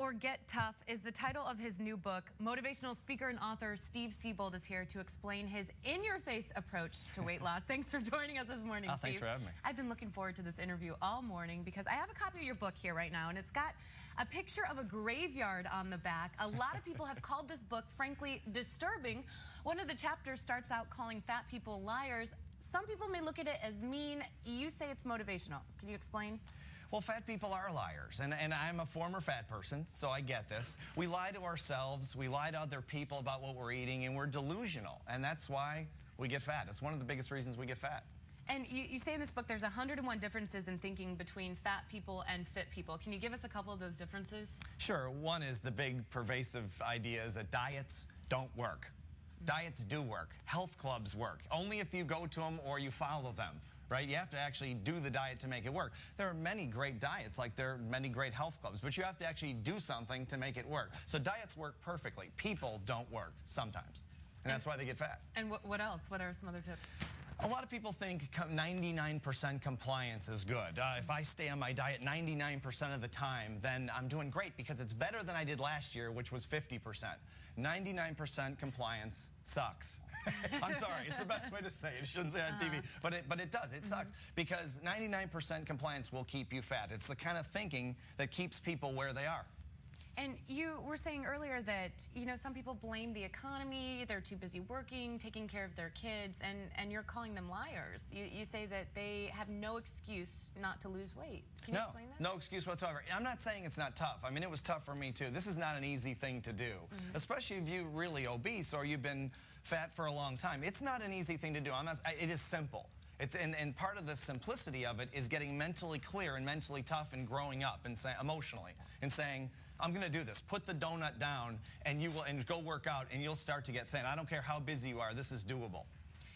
or Get Tough is the title of his new book. Motivational speaker and author Steve Siebold is here to explain his in-your-face approach to weight loss. Thanks for joining us this morning, Steve. Thanks for having me. I've been looking forward to this interview all morning because I have a copy of your book here right now, and it's got a picture of a graveyard on the back. A lot of people have called this book, frankly, disturbing. One of the chapters starts out calling fat people liars. Some people may look at it as mean. You say it's motivational. Can you explain? Well, fat people are liars, and I'm a former fat person, so I get this. We lie to ourselves, we lie to other people about what we're eating, and we're delusional, and that's why we get fat. It's one of the biggest reasons we get fat. And you say in this book there's 101 differences in thinking between fat people and fit people. Can you give us a couple of those differences? Sure. One is the big pervasive idea is that diets don't work. Diets do work. Health clubs work. Only if you go to them or you follow them. Right? You have to actually do the diet to make it work. There are many great diets, like there are many great health clubs, but you have to actually do something to make it work. So diets work perfectly. People don't work sometimes, and that's why they get fat. And what else? What are some other tips? A lot of people think 99% compliance is good. If I stay on my diet 99% of the time, then I'm doing great because it's better than I did last year, which was 50%. 99% compliance sucks. I'm sorry, it's the best way to say it. I shouldn't say it on TV, but it does. It sucks because 99% compliance will keep you fat. It's the kind of thinking that keeps people where they are. And you were saying earlier that, you know, some people blame the economy, they're too busy working, taking care of their kids, and you're calling them liars. You say that they have no excuse not to lose weight. Can you explain that? No excuse whatsoever. I'm not saying it's not tough. I mean, it was tough for me, too. This is not an easy thing to do, especially if you're really obese or you've been fat for a long time. It's not an easy thing to do. It is simple. And part of the simplicity of it is getting mentally clear and mentally tough and growing up and emotionally and saying, I'm going to do this. Put the donut down and go work out and you'll start to get thin. I don't care how busy you are. This is doable.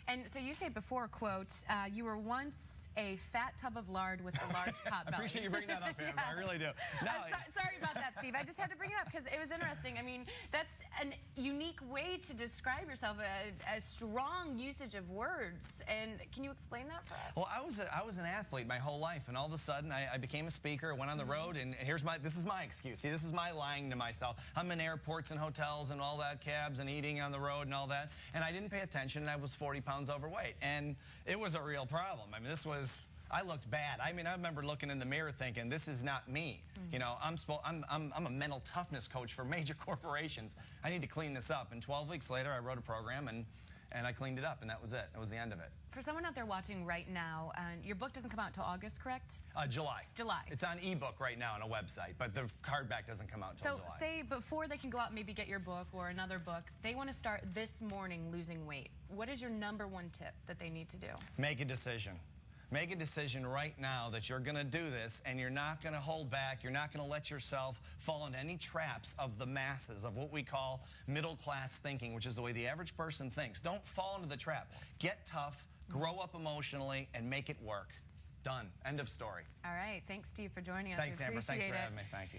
And so you say before, quote, you were once a fat tub of lard with a large pot belly. I appreciate you bringing that up, Amber. I really do. Sorry about that, Steve. I just had to bring it up because it was interesting. I mean, that's a unique way to describe yourself, a strong usage of words. And can you explain that for us? Well, I was an athlete my whole life, and all of a sudden I became a speaker, went on the road, and this is my excuse. See, this is my lying to myself. I'm in airports and hotels and all that, cabs and eating on the road and all that, and I didn't pay attention, and I was 40 pounds overweight, and it was a real problem. I mean, I looked bad. I mean, I remember looking in the mirror thinking, this is not me. You know, I'm a mental toughness coach for major corporations. I need to clean this up. And 12 weeks later, I wrote a program, and I cleaned it up, and that was it. That was the end of it. For someone out there watching right now, your book doesn't come out until August, correct? July. July. It's on ebook right now on a website, but the hardback doesn't come out until July. So say before they can go out and maybe get your book or another book, they want to start this morning losing weight. What is your #1 tip that they need to do? Make a decision. Make a decision right now that you're going to do this, and you're not going to hold back. You're not going to let yourself fall into any traps of the masses, of what we call middle-class thinking, which is the way the average person thinks. Don't fall into the trap. Get tough, grow up emotionally, and make it work. Done. End of story. All right. Thanks, Steve, for joining us. Thanks, Amber. Thanks for having me. Thank you.